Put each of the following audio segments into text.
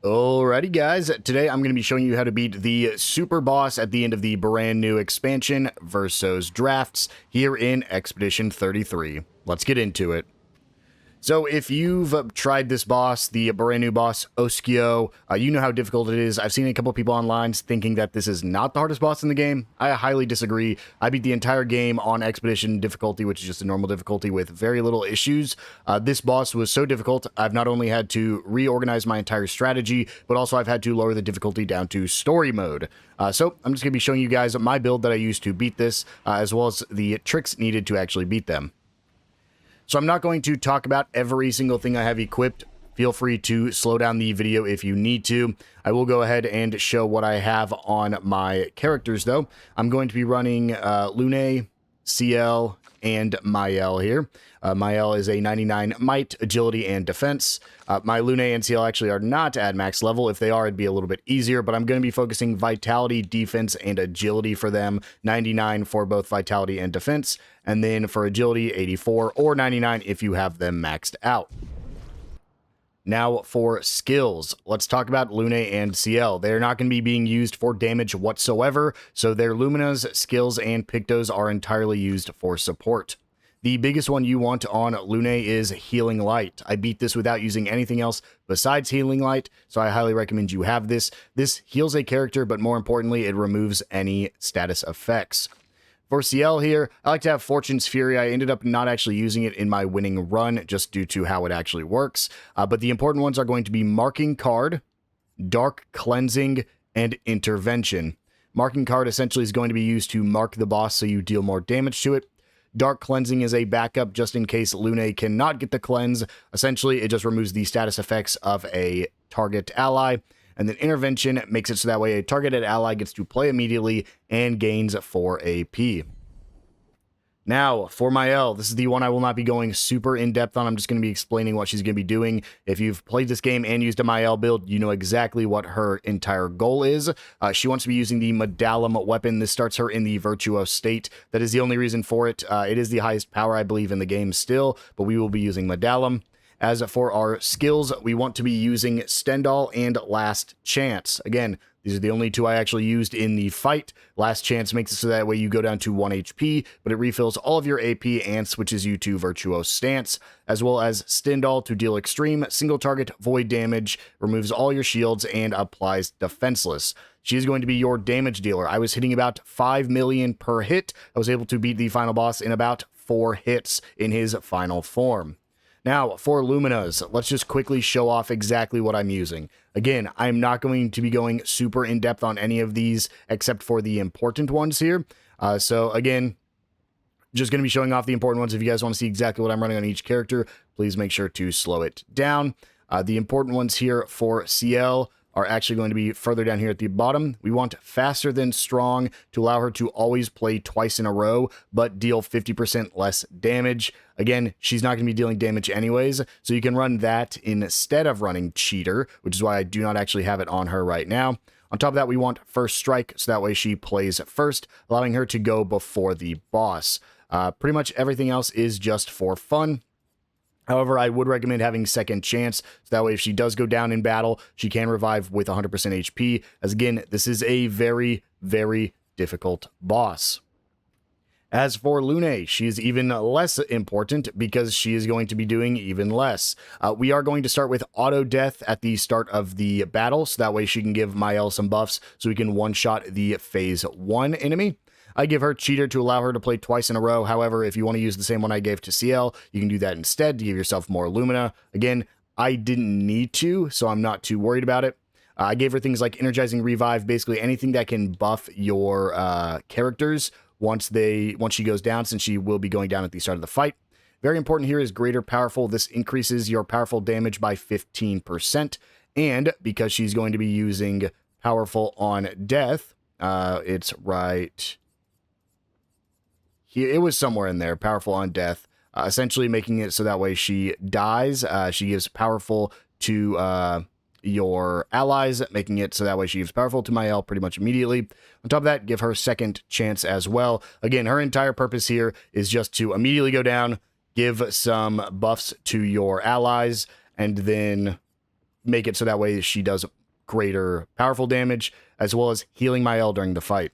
Alrighty guys, today I'm going to be showing you how to beat the super boss at the end of the brand new expansion, Verso's Drafts, here in Expedition 33. Let's get into it. So if you've tried this boss, the brand new boss, Osquio, you know how difficult it is. I've seen a couple people online thinking that this is not the hardest boss in the game. I highly disagree. I beat the entire game on Expedition difficulty, which is just a normal difficulty with very little issues. This boss was so difficult, I've not only had to reorganize my entire strategy, but also I've had to lower the difficulty down to story mode. So I'm just going to be showing you guys my build that I used to beat this, as well as the tricks needed to actually beat them. So I'm not going to talk about every single thing I have equipped. Feel free to slow down the video if you need to. I will go ahead and show what I have on my characters, though. I'm going to be running Lune, CL, and Mael here. Mael is a 99 might, agility, and defense. My Lune and CL actually are not at max level. If they are, it'd be a little bit easier, but I'm going to be focusing vitality, defense, and agility for them. 99 for both vitality and defense, and then for agility, 84 or 99 if you have them maxed out. Now for skills, let's talk about Lune and CL. They're not going to be being used for damage whatsoever, so their Lumina's, skills, and Pictos are entirely used for support. The biggest one you want on Lune is Healing Light. I beat this without using anything else besides Healing Light, so I highly recommend you have this. This heals a character, but more importantly, it removes any status effects. For CL here, I like to have Fortune's Fury. I ended up not actually using it in my winning run just due to how it actually works. But the important ones are going to be Marking Card, Dark Cleansing, and Intervention. Marking Card essentially is going to be used to mark the boss so you deal more damage to it. Dark Cleansing is a backup just in case Lune cannot get the cleanse. Essentially, it just removes the status effects of a target ally. And then Intervention makes it so that way a targeted ally gets to play immediately and gains 4 AP. Now, for Mael, this is the one I will not be going super in-depth on. I'm just going to be explaining what she's going to be doing. If you've played this game and used a Mael build, you know exactly what her entire goal is. She wants to be using the Medallum weapon. This starts her in the Virtuoso state. That is the only reason for it. It is the highest power, I believe, in the game still, but we will be using Medallum. As for our skills, we want to be using Stendhal and Last Chance. Again, these are the only two I actually used in the fight. Last Chance makes it so that way you go down to 1 HP, but it refills all of your AP and switches you to Virtuoso Stance, as well as Stendhal to deal extreme, single target, void damage, removes all your shields, and applies Defenseless. She is going to be your damage dealer. I was hitting about 5 million per hit. I was able to beat the final boss in about 4 hits in his final form. Now, for Lumina's, let's just quickly show off exactly what I'm using. Again, I'm not going to be going super in-depth on any of these except for the important ones here. So again, just going to be showing off the important ones. If you guys want to see exactly what I'm running on each character, please make sure to slow it down. The important ones here for CL are actually going to be further down here at the bottom. We want Faster Than Strong to allow her to always play twice in a row, but deal 50% less damage. Again, she's not going to be dealing damage anyways, so you can run that instead of running Cheater, which is why I do not actually have it on her right now. On top of that, we want First Strike, so that way she plays first, allowing her to go before the boss. Pretty much everything else is just for fun. However, I would recommend having Second Chance, so that way if she does go down in battle, she can revive with 100% HP, as again, this is a very, very difficult boss. As for Lune, she is even less important because she is going to be doing even less. We are going to start with Auto Death at the start of the battle, so that way she can give Mael some buffs, so we can one-shot the Phase 1 enemy. I give her Cheater to allow her to play twice in a row. However, if you want to use the same one I gave to CL, you can do that instead to give yourself more Lumina. Again, I didn't need to, so I'm not too worried about it. I gave her things like Energizing Revive, basically anything that can buff your characters once she goes down, since she will be going down at the start of the fight. Very important here is Greater Powerful. This increases your powerful damage by 15%. And because she's going to be using Powerful on Death, it's right here. It was somewhere in there, Powerful on Death, essentially making it so that way she dies. She gives Powerful to your allies, making it so that way she gives Powerful to Mael pretty much immediately. On top of that, give her Second Chance as well. Again, her entire purpose here is just to immediately go down, give some buffs to your allies, and then make it so that way she does greater powerful damage, as well as healing Mael during the fight.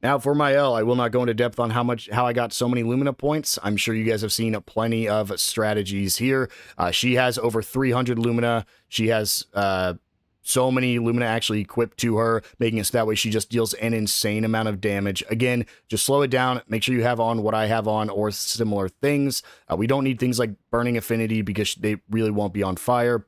Now for Mael, I will not go into depth on how I got so many Lumina points. I'm sure you guys have seen plenty of strategies here. She has over 300 Lumina. She has so many Lumina actually equipped to her, making it so that way she just deals an insane amount of damage. Again, just slow it down. Make sure you have on what I have on or similar things. We don't need things like Burning Affinity because they really won't be on fire.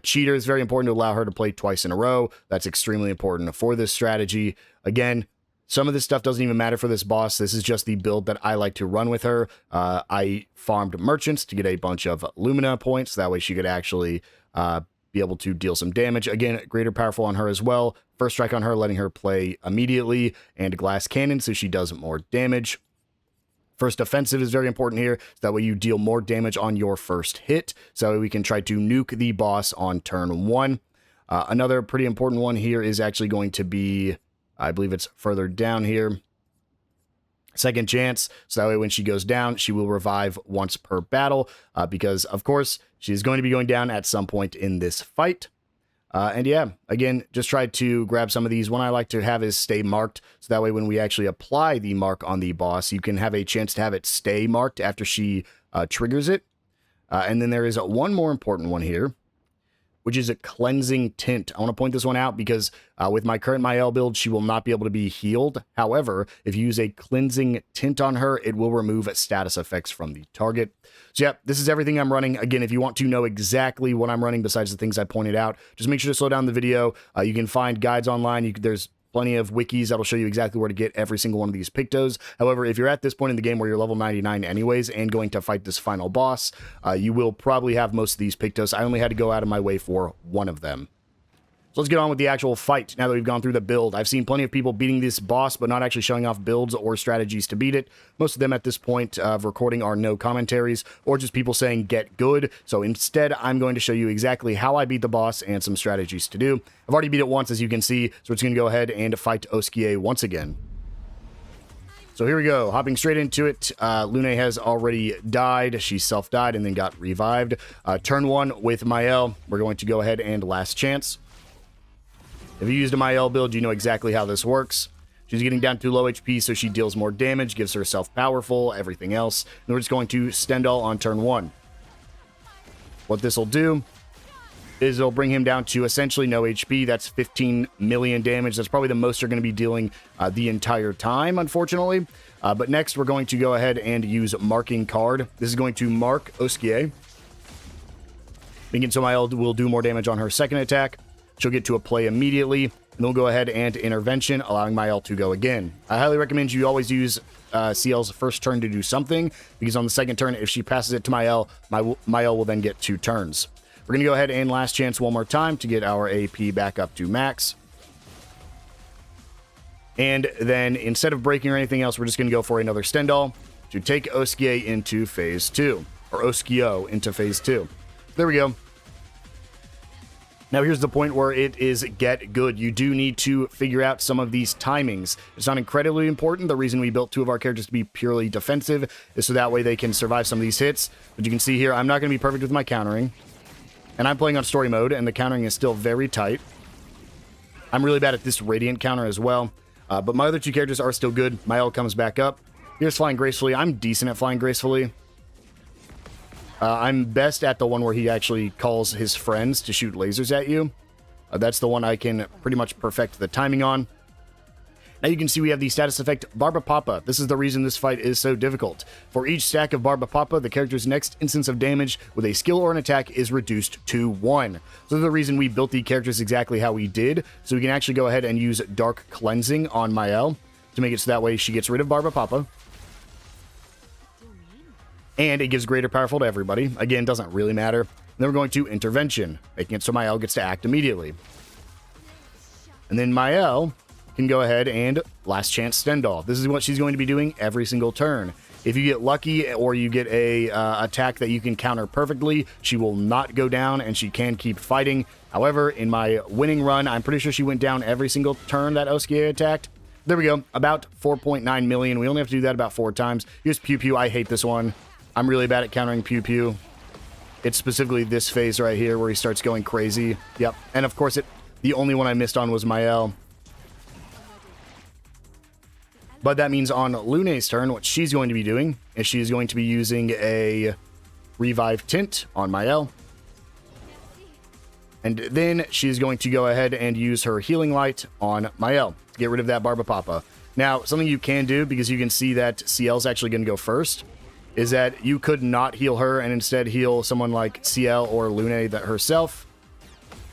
Cheater is very important to allow her to play twice in a row. That's extremely important for this strategy. Again, some of this stuff doesn't even matter for this boss. This is just the build that I like to run with her. I farmed merchants to get a bunch of Lumina points. That way she could actually be able to deal some damage. Again, greater powerful on her as well. First strike on her, letting her play immediately. And glass cannon, so she does more damage. First offensive is very important here. So that way you deal more damage on your first hit. So that way we can try to nuke the boss on turn 1. Another pretty important one here is actually going to be, I believe it's further down here. Second chance, so that way when she goes down, she will revive once per battle, because, of course, she's going to be going down at some point in this fight. And yeah, again, just try to grab some of these. One I like to have is stay marked, so that way when we actually apply the mark on the boss, you can have a chance to have it stay marked after she triggers it. And then there is one more important one here, which is a cleansing tint. I want to point this one out because with my current Mael build, she will not be able to be healed. However, if you use a cleansing tint on her, it will remove status effects from the target. So yeah, this is everything I'm running. Again, if you want to know exactly what I'm running besides the things I pointed out, just make sure to slow down the video. You can find guides online. There's plenty of wikis that'll show you exactly where to get every single one of these pictos. However, if you're at this point in the game where you're level 99 anyways and going to fight this final boss, you will probably have most of these pictos. I only had to go out of my way for one of them. So let's get on with the actual fight now that we've gone through the build. I've seen plenty of people beating this boss, but not actually showing off builds or strategies to beat it. Most of them at this point of recording are no commentaries or just people saying get good. So instead, I'm going to show you exactly how I beat the boss and some strategies to do. I've already beat it once, as you can see, so we're just going to go ahead and fight Osquio once again. So here we go, hopping straight into it. Lune has already died. She self-died and then got revived. Turn 1 with Mael. We're going to go ahead and last chance. If you used a Mael build, you know exactly how this works. She's getting down to low HP, so she deals more damage, gives herself powerful, everything else. And we're just going to Stendhal on turn 1. What this will do is it'll bring him down to essentially no HP. That's 15 million damage. That's probably the most you're going to be dealing the entire time, unfortunately. But next, we're going to go ahead and use Marking Card. This is going to mark Osquio. Making so Mael will do more damage on her second attack. She'll get to a play immediately, and they'll go ahead and Intervention, allowing Mael to go again. I highly recommend you always use CL's first turn to do something, because on the second turn, if she passes it to Mael, Mael will then get 2 turns. We're going to go ahead and last chance one more time to get our AP back up to max. And then, instead of breaking or anything else, we're just going to go for another Stendhal to take Osquio into phase 2, or Osquio into phase 2. There we go. Now here's the point where it is get good. You do need to figure out some of these timings. It's not incredibly important. The reason we built 2 of our characters to be purely defensive is so that way they can survive some of these hits. But you can see here, I'm not going to be perfect with my countering. And I'm playing on story mode, and the countering is still very tight. I'm really bad at this Radiant counter as well. But my other 2 characters are still good. Mael comes back up. Here's Flying Gracefully. I'm decent at Flying Gracefully. I'm best at the one where he actually calls his friends to shoot lasers at you. That's the one I can pretty much perfect the timing on. Now you can see we have the status effect Barba Papa. This is the reason this fight is so difficult. For each stack of Barba Papa, the character's next instance of damage with a skill or an attack is reduced to 1. So the reason we built the characters exactly how we did, so we can actually go ahead and use Dark Cleansing on Mael to make it so that way she gets rid of Barba Papa. And it gives greater powerful to everybody. Again, doesn't really matter. And then we're going to Intervention, making it so Mael gets to act immediately. And then Mael can go ahead and last chance Stendhal. This is what she's going to be doing every single turn. If you get lucky or you get a attack that you can counter perfectly, she will not go down and she can keep fighting. However, in my winning run, I'm pretty sure she went down every single turn that Osquio attacked. There we go, about 4.9 million. We only have to do that about 4 times. Here's Pew Pew. I hate this one. I'm really bad at countering Pew Pew. It's specifically this phase right here where he starts going crazy. Yep. And of course, the only one I missed on was Mael. But that means on Lune's turn, what she's going to be doing is she's going to be using a Revive Tint on Mael. And then she's going to go ahead and use her Healing Light on Mael to get rid of that Barbapapa. Now, something you can do, because you can see that CL's actually going to go first, is that you could not heal her and instead heal someone like CL or Lune that herself.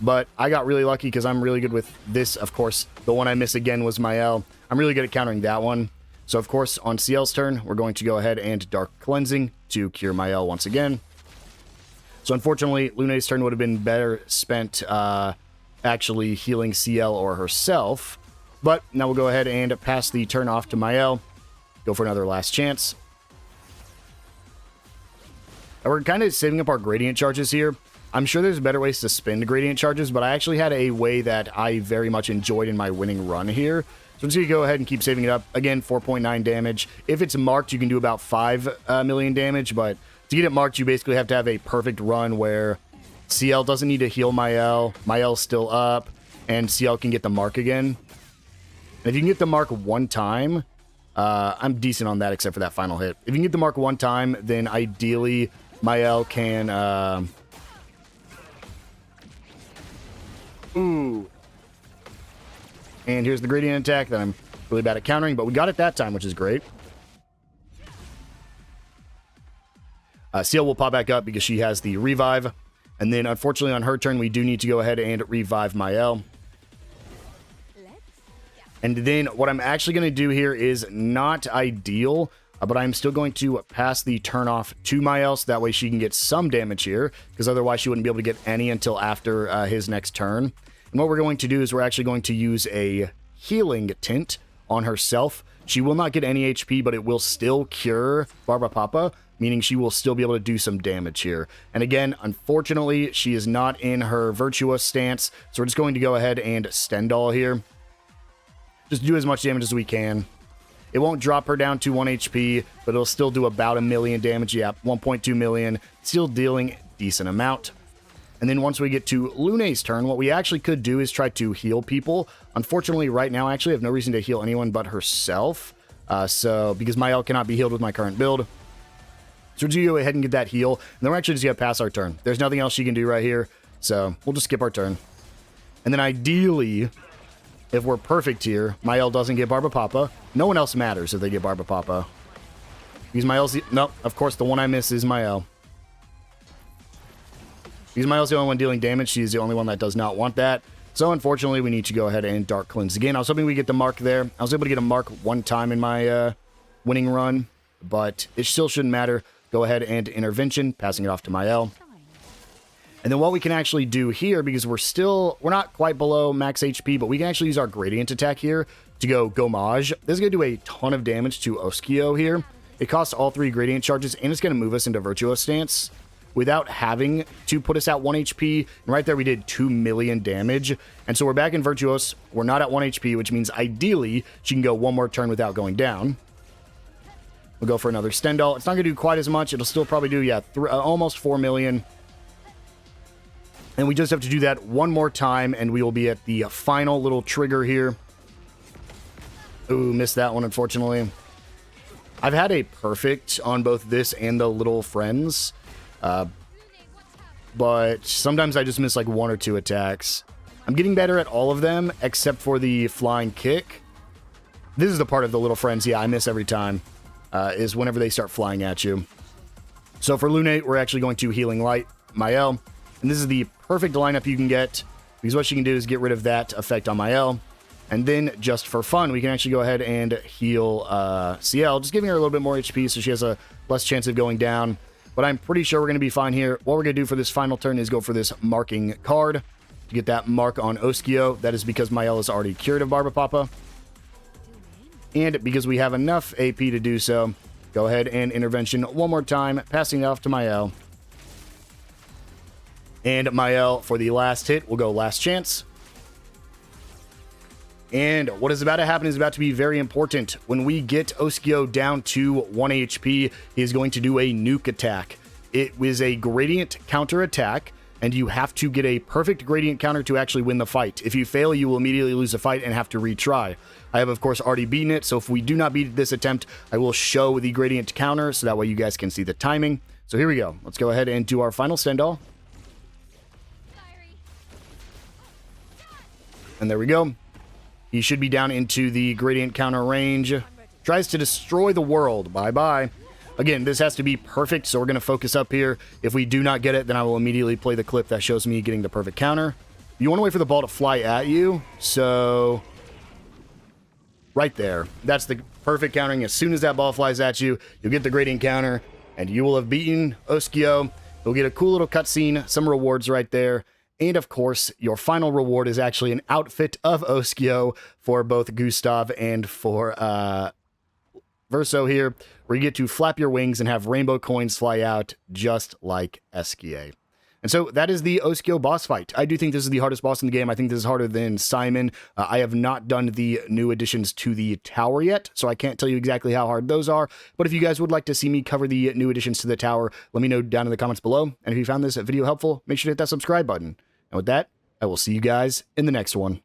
But I got really lucky because I'm really good with this. Of course, the one I missed again was Mael. I'm really good at countering that one. So, of course, on CL's turn, we're going to go ahead and Dark Cleansing to cure Mael once again. So, unfortunately, Lune's turn would have been better spent actually healing CL or herself. But now we'll go ahead and pass the turn off to Mael. Go for another last chance. And we're kind of saving up our gradient charges here. I'm sure there's better ways to spend gradient charges, but I actually had a way that I very much enjoyed in my winning run here. So I'm just going to go ahead and keep saving it up. Again, 4.9 damage. If it's marked, you can do about 5 million damage, but to get it marked, you basically have to have a perfect run where CL doesn't need to heal Mael, Mael's still up, and CL can get the mark again. And if you can get the mark one time, I'm decent on that except for that final hit. If you can get the mark one time, then ideally Mael can... Ooh. And here's the gradient attack that I'm really bad at countering, but we got it that time, which is great. CL will pop back up because she has the revive. And then, unfortunately, on her turn, we do need to go ahead and revive Mael. And then what I'm actually going to do here is not ideal, but I'm still going to pass the turn off to Mael so that way she can get some damage here, because otherwise she wouldn't be able to get any until after his next turn. And what we're going to do is we're actually going to use a healing tint on herself. She will not get any HP, but it will still cure Barbapapa, meaning she will still be able to do some damage here. And again, unfortunately, she is not in her Virtuous stance, so we're just going to go ahead and Stendhal here. Just do as much damage as we can. It won't drop her down to 1 HP, but it'll still do about 1 million damage. Yeah, 1.2 million. Still dealing a decent amount. And then once we get to Lune's turn, what we actually could do is try to heal people. Unfortunately, right now, I actually have no reason to heal anyone but herself. Because Mael cannot be healed with my current build. So we're going to go ahead and get that heal. And then we're actually just going to pass our turn. There's nothing else she can do right here. So we'll just skip our turn. And then ideally, if we're perfect here, Mael doesn't get Barbapapa. No one else matters if they get Barbapapa. Because Mael's... No, of course, the one I miss is Mael. Because Mael's the only one dealing damage. She's the only one that does not want that. So, unfortunately, we need to go ahead and Dark Cleanse again. I was hoping we get the mark there. I was able to get a mark one time in my winning run. But it still shouldn't matter. Go ahead and Intervention, passing it off to Mael. And then what we can actually do here, because we're not quite below max HP, but we can actually use our Gradient attack here to go Gommage. This is going to do a ton of damage to Osquio here. It costs all 3 Gradient charges, and it's going to move us into Virtuous stance without having to put us at 1 HP. And right there, we did 2 million damage. And so we're back in Virtuous. We're not at 1 HP, which means ideally she can go one more turn without going down. We'll go for another Stendhal. It's not going to do quite as much. It'll still probably do, yeah, almost 4 million. And we just have to do that one more time, and we will be at the final little trigger here. Ooh, missed that one, unfortunately. I've had a perfect on both this and the Little Friends. But sometimes I just miss like 1 or 2 attacks. I'm getting better at all of them, except for the Flying Kick. This is the part of the Little Friends, yeah, I miss every time. Is whenever they start flying at you. So for Lune, we're actually going to Healing Light Mael. And this is the perfect lineup you can get, because what she can do is get rid of that effect on Mael. And then, just for fun, we can actually go ahead and heal CL, just giving her a little bit more HP so she has a less chance of going down. But I'm pretty sure we're going to be fine here. What we're going to do for this final turn is go for this Marking card to get that mark on Osquio. That is because Mael is already cured of Barbapapa. And because we have enough AP to do so, go ahead and Intervention one more time, passing it off to Mael. And Mael, for the last hit, will go Last Chance. And what is about to happen is about to be very important. When we get Osquio down to 1 HP, he is going to do a nuke attack. it was a gradient counter attack, and you have to get a perfect gradient counter to actually win the fight. If you fail, you will immediately lose the fight and have to retry. I have, of course, already beaten it, so if we do not beat this attempt, I will show the gradient counter, so that way you guys can see the timing. So here we go. Let's go ahead and do our final Stendhal. And there we go. He should be down into the gradient counter range. Tries to destroy the world. Bye-bye. Again, this has to be perfect, so we're going to focus up here. If we do not get it, then I will immediately play the clip that shows me getting the perfect counter. You want to wait for the ball to fly at you, so right there. That's the perfect countering. As soon as that ball flies at you, you'll get the gradient counter, and you will have beaten Osquio. You'll get a cool little cutscene, some rewards right there. And of course, your final reward is actually an outfit of Osquio for both Gustav and for Verso here, where you get to flap your wings and have rainbow coins fly out just like Esquier. And so that is the Osquio boss fight. I do think this is the hardest boss in the game. I think this is harder than Simon. I have not done the new additions to the tower yet, so I can't tell you exactly how hard those are. But if you guys would like to see me cover the new additions to the tower, let me know down in the comments below. And if you found this video helpful, make sure to hit that subscribe button. And with that, I will see you guys in the next one.